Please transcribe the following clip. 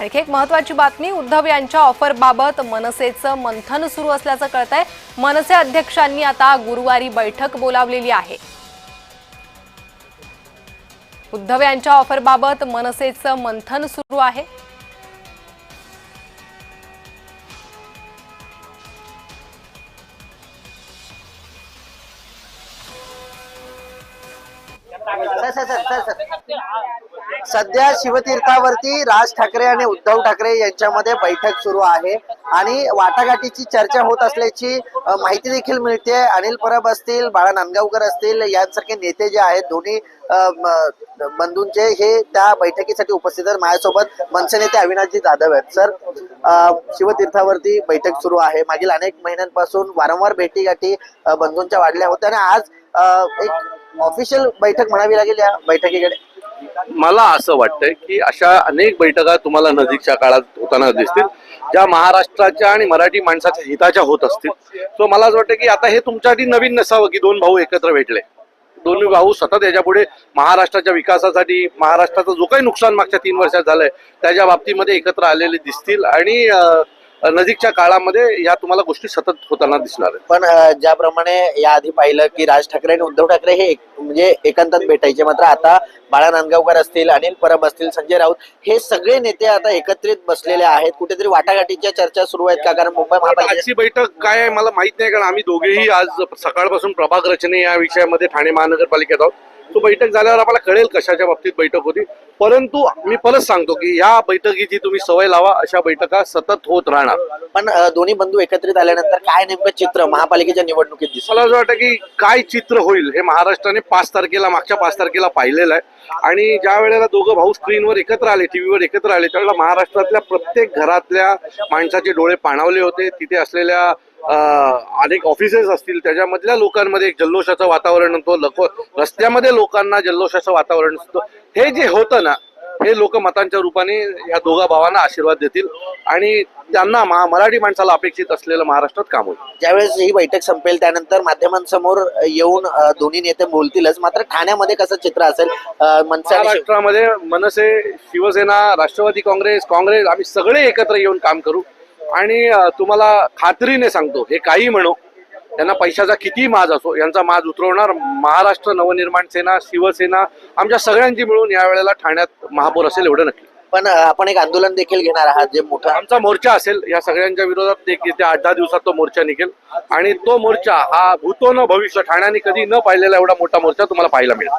आणखी एक महत्त्वाची बातमी, उद्धव यांच्या ऑफरबाबत मनसेचं मंथन सुरू असल्याचं कळतंय। मनसे अध्यक्षांनी आता गुरुवारी बैठक बोलावलेली आहे। उद्धव यांच्या ऑफरबाबत मनसेचं मंथन सुरू आहे। सध्या शिवतीर्थावरती राज ठाकरे आणि उद्धव ठाकरे यांच्यामध्ये बैठक सुरू आहे आणि वाटाघाटीची चर्चा होत असल्याची माहिती देखील मिळते। अनिल परब असतील, बाळा नांदगावकर असतील यांसारखे नेते जे आहेत दोन्ही बंधूंचे हे त्या बैठकीसाठी उपस्थित आहेत। माझ्यासोबत मनसे नेते अविनाशजी जाधव आहेत। सर, शिवतीर्थावरती बैठक सुरू आहे। मागील अनेक महिन्यांपासून वारंवार भेटीगाठी बंधूंच्या वाढल्या होत्या आणि आज एक ऑफिशियल बैठक म्हणावी लागेल या बैठकीकडे। मला असं वाटतंय की अशा अनेक बैठका तुम्हाला नजीकच्या काळात होताना दिसतील ज्या महाराष्ट्राच्या आणि मराठी माणसाच्या हिताच्या होत असतील। सो मला असं वाटतं की आता हे तुमच्यासाठी नवीन नसावं की दोन भाऊ एकत्र भेटले। दोन्ही भाऊ सतत याच्या पुढे महाराष्ट्राच्या विकासासाठी, महाराष्ट्राचं जो काही नुकसान मागच्या 3 वर्षात झालंय त्याच्या बाबतीमध्ये एकत्र आलेले दिसतील आणि नजीकच्या काळामध्ये या तुम्हाला गोष्टी सतत होताना दिसणार आहेत। पण ज्याप्रमाणे याआधी पाहिलं की राज ठाकरे आणि उद्धव ठाकरे हे म्हणजे एकांतात भेटायचे, मात्र आता बाळा नांदगावकर असतील, अनिल परब असतील, संजय राऊत हे सगळे नेते आता एकत्रित बसलेले आहेत। कुठेतरी वाटाघाटीच्या चर्चा सुरू आहेत का? कारण मुंबई महापालिकेची बैठक काय आहे मला माहित नाही, कारण आम्ही दोघेही आज सकाळपासून प्रभाग रचने या विषयामध्ये ठाणे महानगरपालिकेत आहोत। तो बैठक झाल्यावर आम्हाला कळेल कशाच्या बाबतीत बैठक होती। परंतु मी परत सांगतो की या बैठकीची तुम्ही सवय लावा, अशा बैठका सतत होत राहणार। पण दोन्ही बंधू एकत्रित आल्यानंतर काय नेमकं चित्र महापालिकेच्या निवडणुकीत दिसलं? मला असं वाटतं की काय चित्र होईल हे महाराष्ट्राने मागच्या 5 तारखेला पाहिलेलं आहे। आणि ज्या वेळेला दोघं भाऊ स्क्रीनवर एकत्र आले, टीव्हीवर एकत्र आले, त्यावेळेला महाराष्ट्रातल्या प्रत्येक घरातल्या माणसाचे डोळे पाणावले होते। तिथे असलेल्या अनेक ऑफिसेस असतील त्याच्यामधल्या लोकांमध्ये एक जल्लोषाचं वातावरण होतं। रस्त्यामध्ये लोकांना जल्लोषाचं वातावरण असतं। हे जे होतं ना, हे लोक मतांच्या रूपाने या दोघा भावांना आशीर्वाद देतील आणि त्यांना मराठी माणसाला अपेक्षित असलेलं महाराष्ट्रात काम होईल। ज्यावेळेस ही बैठक संपेल त्यानंतर माध्यमांसमोर येऊन दोन्ही नेते बोलतीलच, मात्र ठाण्यामध्ये कसं चित्र असेल? महाराष्ट्रामध्ये मनसे, शिवसेना, राष्ट्रवादी काँग्रेस आम्ही सगळे एकत्र येऊन काम करू आणि तुम्हाला खात्रीने सांगतो, हे काही म्हणो, त्यांना पैशाचा किती माज असो, यांचा माज उतरवणार महाराष्ट्र नवनिर्माण सेना, शिवसेना आमच्या सगळ्यांची मिळून या वेळेला ठाण्यात महापौर असेल एवढं नक्की। पण आपण एक आंदोलन देखील घेणार आहात, जे मोठा आमचा मोर्चा असेल या सगळ्यांच्या विरोधात। येत्या 8-10 दिवसात तो मोर्चा निघेल आणि तो मोर्चा हा भूतो न भविष्य, ठाण्याने कधी न पाहिलेला एवढा मोठा मोर्चा तुम्हाला पाहायला मिळेल।